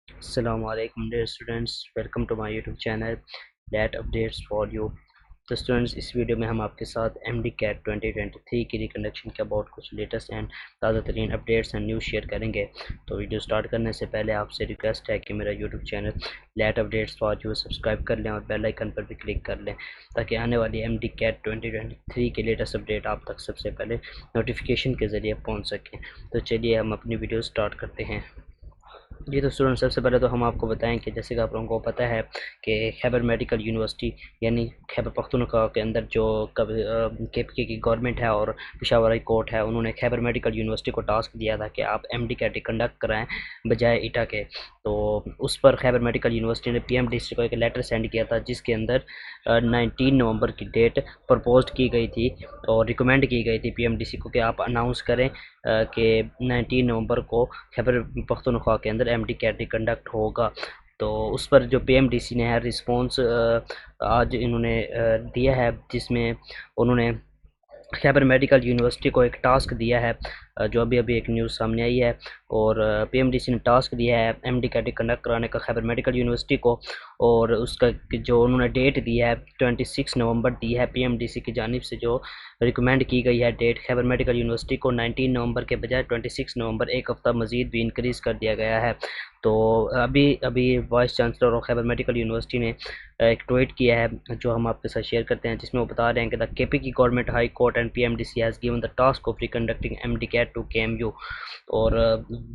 السلام علیکم dear students, welcome to my YouTube channel late updates for you. تو students, اس ویڈیو میں ہم آپ کے ساتھ ایم ڈی کیٹ 2023 کی ریکنڈکشن کے اباؤٹ کچھ لیٹسٹ اینڈ تازہ ترین اپڈیٹس اینڈ نیوز شیئر کریں گے۔ تو ویڈیو سٹارٹ کرنے سے پہلے آپ سے ریکویسٹ ہے کہ میرا YouTube channel late updates for you subscribe کر لیں اور بیل آئیکن پر بھی کلک کر لیں تاکہ آنے والی ایم ڈی کیٹ 2023 کی لیٹسٹ اپڈیٹ آپ تک سب سے پہلے نوٹیفیکیشن کے ذریعے پہنچ سکیں۔ تو چلیے ہم اپنی ویڈیو سٹارٹ کرتے ہیں۔ جی تو اسٹوڈنٹ، سب سے پہلے تو ہم آپ کو بتائیں کہ جیسے کہ آپ لوگوں کو پتہ ہے کہ خیبر میڈیکل یونیورسٹی یعنی خیبر پختونخوا کے اندر جو کے پی کے کی گورنمنٹ ہے اور پشاور ہائی کورٹ ہے، انہوں نے خیبر میڈیکل یونیورسٹی کو ٹاسک دیا تھا کہ آپ ایم ڈی کیٹ کنڈکٹ کرائیں بجائے ایٹا کے۔ تو اس پر خیبر میڈیکل یونیورسٹی نے پی ایم ڈی سی کو ایک لیٹر سینڈ کیا تھا جس کے اندر 19 نومبر کی ڈیٹ پرپوزڈ کی گئی تھی اور ریکمینڈ کی گئی تھی پی ایم ڈی سی کو کہ آپ اناؤنس کریں کہ 19 نومبر کو خیبر پختونخوا کے اندر ایم ڈی کیٹ کنڈکٹ ہوگا۔ تو اس پر جو پی ایم ڈی سی نے ہے رسپانس آج انہوں نے دیا ہے، جس میں انہوں نے خیبر میڈیکل یونیورسٹی کو ایک ٹاسک دیا ہے، جو ابھی ایک نیوز سامنے آئی ہے، اور پی ایم ڈی سی نے ٹاسک دیا ہے ایم ڈی کیٹ کنڈکٹ کرانے کا خیبر میڈیکل یونیورسٹی کو، اور اس کا جو انہوں نے ڈیٹ دی ہے 26 نومبر دی ہے پی ایم ڈی سی کی جانب سے، جو ریکمینڈ کی گئی ہے ڈیٹ خیبر میڈیکل یونیورسٹی کو 19 نومبر کے بجائے 26 نومبر ایک ہفتہ مزید بھی انکریز کر دیا گیا ہے۔ تو ابھی وائس چانسلر اور خیبر میڈیکل یونیورسٹی نے ایک ٹویٹ کیا ہے جو ہم آپ کے ساتھ شیئر کرتے ہیں، جس میں وہ بتا رہے ہیں کہ دا کے پی کی government high court and P M D C has given the task of reconducting M D CAT to K M U, اور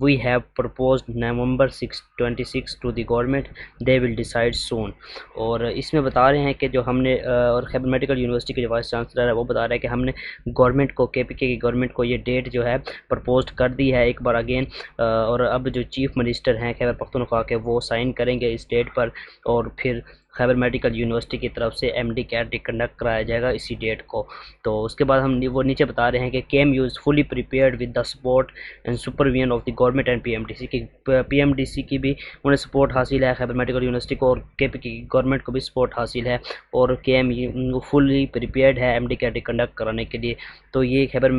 we have proposed November 26 to the government, they will decide soon. اور اس میں بتا رہے ہیں کہ جو ہم نے اور خیبر میڈیکل یونیورسٹی کے جو وائس چانسلر ہے وہ بتا رہے ہیں کہ ہم نے گورنمنٹ کو کے پی کے کی گورنمنٹ کو یہ ڈیٹ جو ہے پرپوزڈ کر دی ہے ایک بار اگین، اور اب جو چیف منسٹر ہیں خیبر پختونخوا کے وہ سائن کریں گے اس ڈیٹ پر، اور پھر خیبر میڈیکل یونیورسٹی کی طرف سے ایم ڈی کیٹ کنڈکٹ کرایا جائے گا اسی ڈیٹ کو۔ تو اس کے بعد ہم وہ نیچے بتا رہے ہیں کہ K M U is fully prepared with the support and supervision of the government and P M D C کی، پی ایم ڈی سی کی بھی انہیں سپورٹ حاصل ہے خیبر میڈیکل یونیورسٹی کو، اور کے پی کی گورنمنٹ کو بھی سپورٹ حاصل ہے، اور کے ایم یو فلی پریپیئرڈ ہے ایم ڈی کیٹ کنڈکٹ کرانے کے لیے۔ تو یہ خیبر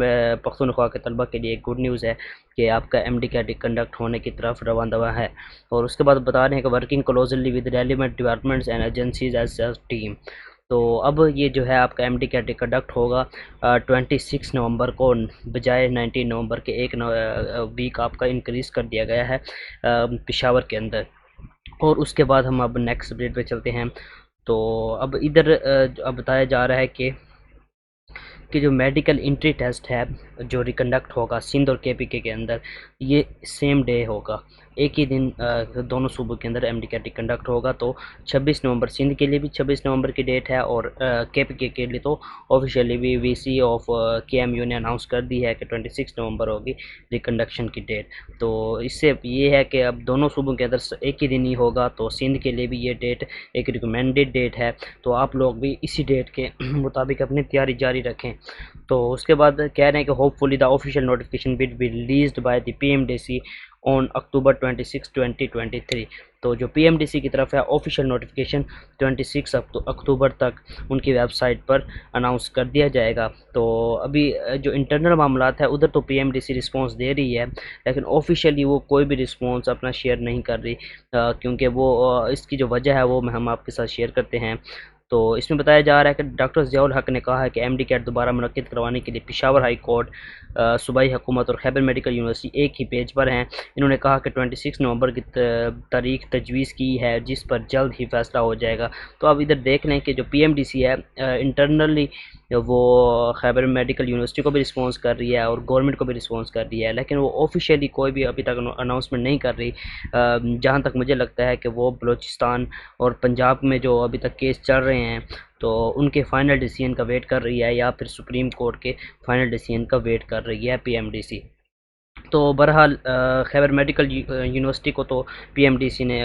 پختونخوا کے طلبہ کے لیے ایک گڈ نیوز ہے کہ آپ کا ایم ڈی کیٹ کنڈکٹ ہونے کی طرف رواں دواں ہے۔ اور اس کے بعد بتا رہے ہیں کہ working closely with relevant departments and agencies as a team. تو اب یہ جو ہے آپ کا ایم ڈی کیٹ کنڈکٹ ہوگا 26 نومبر کو بجائے 19 نومبر کے ایک ویک آپ کا انکریز کر دیا گیا ہے پشاور کے اندر۔ اور اس کے بعد ہم اب نیکسٹ اپڈیٹ پہ چلتے ہیں۔ تو اب ادھر اب بتایا جا رہا ہے کہ جو میڈیکل انٹری ٹیسٹ ہے جو ریکنڈکٹ ہوگا سندھ اور کے پی کے اندر، یہ سیم ڈے ہوگا، ایک ہی دن دونوں صوبوں کے اندر ایم ڈی کیٹ کنڈکٹ ہوگا۔ تو 26 نومبر سندھ کے لیے بھی 26 نومبر کی ڈیٹ ہے، اور کے پی کے لیے تو آفیشیلی بھی وی سی آف کے ایم یو نے اناؤنس کر دی ہے کہ 26 نومبر ہوگی ریکنڈکشن کی ڈیٹ۔ تو اس سے یہ ہے کہ اب دونوں صوبوں کے اندر ایک ہی دن ہی ہوگا، تو سندھ کے لیے بھی یہ ڈیٹ ایک ریکمینڈڈ ڈیٹ ہے، تو آپ لوگ بھی اسی ڈیٹ کے مطابق اپنی تیاری جاری رکھیں۔ تو اس کے بعد کہہ رہے ہیں کہ hopefully the official notification will be released by the P M D C on October 26 2023۔ تو جو پی ایم ڈی سی کی طرف ہے آفیشیل نوٹیفکیشن 26 اکتوبر تک ان کی ویب سائٹ پر اناؤنس کر دیا جائے گا۔ تو ابھی جو انٹرنل معاملات ہے ادھر تو P M D C response دے رہی ہے، لیکن آفیشیلی وہ کوئی بھی رسپانس اپنا شیئر نہیں کر رہی، کیونکہ وہ اس کی جو وجہ ہے وہ ہم آپ کے ساتھ شیئر کرتے ہیں۔ تو اس میں بتایا جا رہا ہے کہ ڈاکٹر ضیاء الحق نے کہا ہے کہ ایم ڈی کیٹ دوبارہ منعقد کروانے کے لیے پشاور ہائی کورٹ، صوبائی حکومت اور خیبر میڈیکل یونیورسٹی ایک ہی پیج پر ہیں۔ انہوں نے کہا کہ 26 نومبر کی تاریخ تجویز کی ہے جس پر جلد ہی فیصلہ ہو جائے گا۔ تو اب ادھر دیکھ لیں کہ جو پی ایم ڈی سی ہے انٹرنلی وہ خیبر میڈیکل یونیورسٹی کو بھی رسپانس کر رہی ہے اور گورنمنٹ کو بھی رسپانس کر رہی ہے، لیکن وہ آفیشیلی کوئی بھی ابھی تک اناؤنسمنٹ نہیں کر رہی۔ جہاں تک مجھے لگتا ہے کہ وہ بلوچستان اور پنجاب میں جو ابھی تک کیس چل رہے ہیں تو ان کے فائنل ڈیسیژن کا ویٹ کر رہی ہے، یا پھر سپریم کورٹ کے فائنل ڈیسیژن کا ویٹ کر رہی ہے پی ایم ڈی سی۔ تو بہرحال خیبر میڈیکل یونیورسٹی کو تو پی ایم ڈی سی نے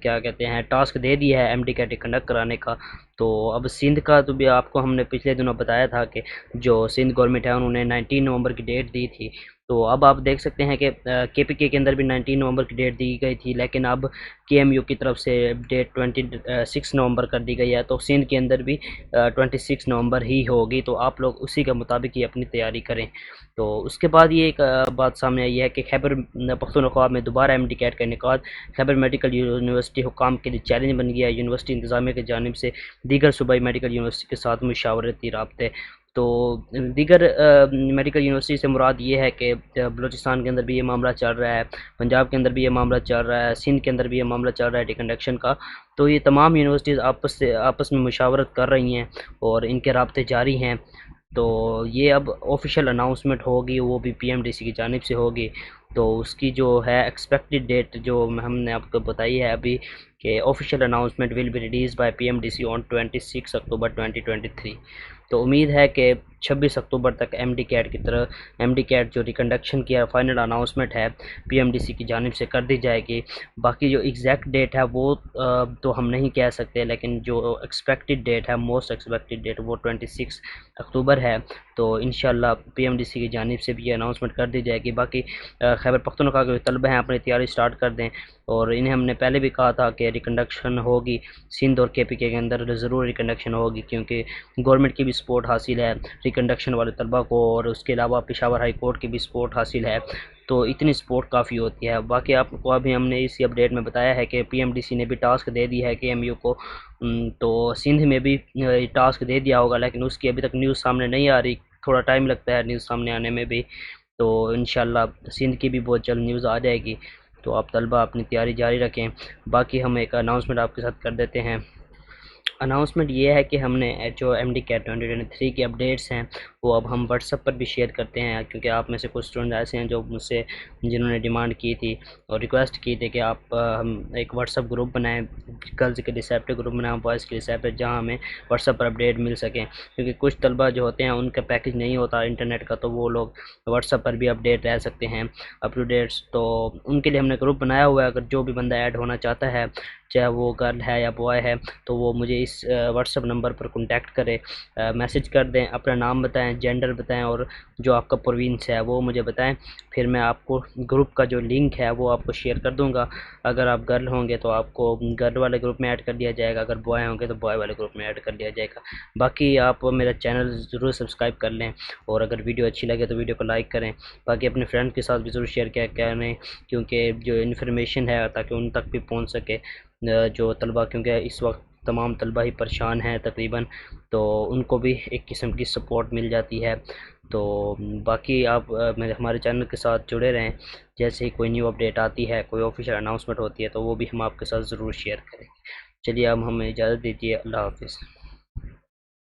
کیا کہتے ہیں ٹاسک دے دیا ہے ایم ڈی کیٹ کنڈکٹ کرانے کا۔ تو اب سندھ کا تو بھی آپ کو ہم نے پچھلے دنوں بتایا تھا کہ جو سندھ گورنمنٹ ہے انہوں نے 19 نومبر کی ڈیٹ دی تھی، تو اب آپ دیکھ سکتے ہیں کہ کے پی کے اندر بھی 19 نومبر کی ڈیٹ دی گئی تھی، لیکن اب کے ایم یو کی طرف سے ڈیٹ 26 نومبر کر دی گئی ہے، تو سندھ کے اندر بھی 26 نومبر ہی ہوگی، تو آپ لوگ اسی کے مطابق ہی اپنی تیاری کریں۔ تو اس کے بعد یہ ایک بات سامنے آئی ہے کہ خیبر پختونخوا میں دوبارہ ایم ڈی کیٹ کا انعقاد خیبر میڈیکل یونیورسٹی حکام کے لیے چیلنج بن گیا ہے۔ یونیورسٹی انتظامیہ کی جانب سے دیگر صوبائی میڈیکل یونیورسٹی کے ساتھ مشاورتی رابطے، تو دیگر میڈیکل یونیورسٹی سے مراد یہ ہے کہ بلوچستان کے اندر بھی یہ معاملہ چل رہا ہے، پنجاب کے اندر بھی یہ معاملہ چل رہا ہے، سندھ کے اندر بھی یہ معاملہ چل رہا ہے ڈیکنڈکشن کا، تو یہ تمام یونیورسٹیز آپس میں مشاورت کر رہی ہیں اور ان کے رابطے جاری ہیں۔ تو یہ اب آفیشیل اناؤنسمنٹ ہوگی، وہ بھی پی ایم ڈی سی کی جانب سے ہوگی، تو اس کی جو ہے ایکسپیکٹڈ ڈیٹ جو ہم نے آپ کو بتائی ہے ابھی کہ official announcement will be release by P M D C on 26 October 2023۔ تو امید ہے کہ 26 اکتوبر تک ایم ڈی کیٹ جو ریکنڈکشن کی فائنل اناؤنسمنٹ ہے پی ایم ڈی سی کی جانب سے کر دی جائے گی۔ باقی جو ایگزیکٹ ڈیٹ ہے وہ تو ہم نہیں کہہ سکتے، لیکن جو ایکسپیکٹڈ ڈیٹ ہے، موسٹ ایکسپیکٹڈ ڈیٹ، وہ 26 اکتوبر ہے۔ تو انشاءاللہ پی ایم ڈی سی کی جانب سے بھی یہ اناؤنسمنٹ کر دی جائے گی۔ باقی خیبر پختونخوا کے طلبہ ہیں اپنی تیاری سٹارٹ کر دیں، اور انہیں ہم نے پہلے بھی کہا تھا کہ ریکنڈکشن ہوگی سندھ اور کے پی کے اندر، ضرور ریکنڈکشن ہوگی، کیونکہ گورنمنٹ کی بھی سپورٹ حاصل ہے ریکنڈکشن والے طلبہ کو، اور اس کے علاوہ پشاور ہائی کورٹ کی بھی سپورٹ حاصل ہے، تو اتنی سپورٹ کافی ہوتی ہے۔ باقی آپ کو ابھی ہم نے اسی اپڈیٹ میں بتایا ہے کہ پی ایم ڈی سی نے بھی ٹاسک دے دی ہے کہ ایم یو کو، تو سندھ میں بھی ٹاسک دے دیا ہوگا، لیکن اس کی ابھی تک نیوز سامنے نہیں آ رہی، تھوڑا ٹائم لگتا ہے نیوز سامنے آنے میں بھی، تو انشاءاللہ سندھ کی بھی بہت جلد نیوز آ جائے گی، تو آپ طلبہ اپنی تیاری جاری رکھیں۔ باقی ہم ایک اناؤنسمنٹ آپ کے ساتھ کر دیتے ہیں۔ اناؤنسمنٹ یہ ہے کہ ہم نے جو ایم ڈی کیٹ 2023 کی اپڈیٹس ہیں وہ اب ہم واٹس ایپ پر بھی شیئر کرتے ہیں، کیونکہ آپ میں سے کچھ اسٹوڈنٹ ایسے ہیں جو مجھ سے جنہوں نے ڈیمانڈ کی تھی اور ریکویسٹ کی تھی کہ آپ ہم ایک واٹس ایپ گروپ بنائیں، گرلز کے لیے سیپریٹ گروپ بنائیں، بوائز کے لیے سیپریٹ، جہاں ہمیں واٹس ایپ پر اپڈیٹ مل سکیں، کیونکہ کچھ طلبہ جو ہوتے ہیں ان کا پیکج نہیں ہوتا انٹرنیٹ کا، تو وہ لوگ واٹس ایپ پر بھی اپڈیٹ رہ سکتے ہیں، اپ ٹو ڈیٹس، تو ان کے لیے ہم نے گروپ بنایا ہوا ہے۔ اگر جو بھی بندہ ایڈ ہونا چاہتا ہے، چاہے وہ گرل ہے یا بوائے ہے، تو وہ مجھے اس واٹس ایپ نمبر پر کنٹیکٹ کرے، میسج کر دیں، اپنا نام بتائیں، جینڈر بتائیں، اور جو آپ کا پروینس ہے وہ مجھے بتائیں، پھر میں آپ کو گروپ کا جو لنک ہے وہ آپ کو شیئر کر دوں گا۔ اگر آپ گرل ہوں گے تو آپ کو گرل والے گروپ میں ایڈ کر دیا جائے گا، اگر بوائے ہوں گے تو بوائے والے گروپ میں ایڈ کر دیا جائے گا۔ باقی آپ میرا چینل ضرور سبسکرائب کر لیں، اور اگر ویڈیو اچھی لگے تو ویڈیو کو لائک کریں، باقی اپنے فرینڈ کے ساتھ بھی ضرور شیئر کریں، کیونکہ جو انفارمیشن ہے تاکہ ان تک بھی پہنچ سکے جو طلبہ، کیونکہ اس وقت تمام طلبہ ہی پریشان ہیں تقریباً، تو ان کو بھی ایک قسم کی سپورٹ مل جاتی ہے۔ تو باقی آپ ہمارے چینل کے ساتھ جڑے رہیں، جیسے ہی کوئی نیو اپڈیٹ آتی ہے، کوئی آفیشیل اناؤنسمنٹ ہوتی ہے، تو وہ بھی ہم آپ کے ساتھ ضرور شیئر کریں گے۔ چلیے اب ہمیں اجازت دیجیے، اللہ حافظ۔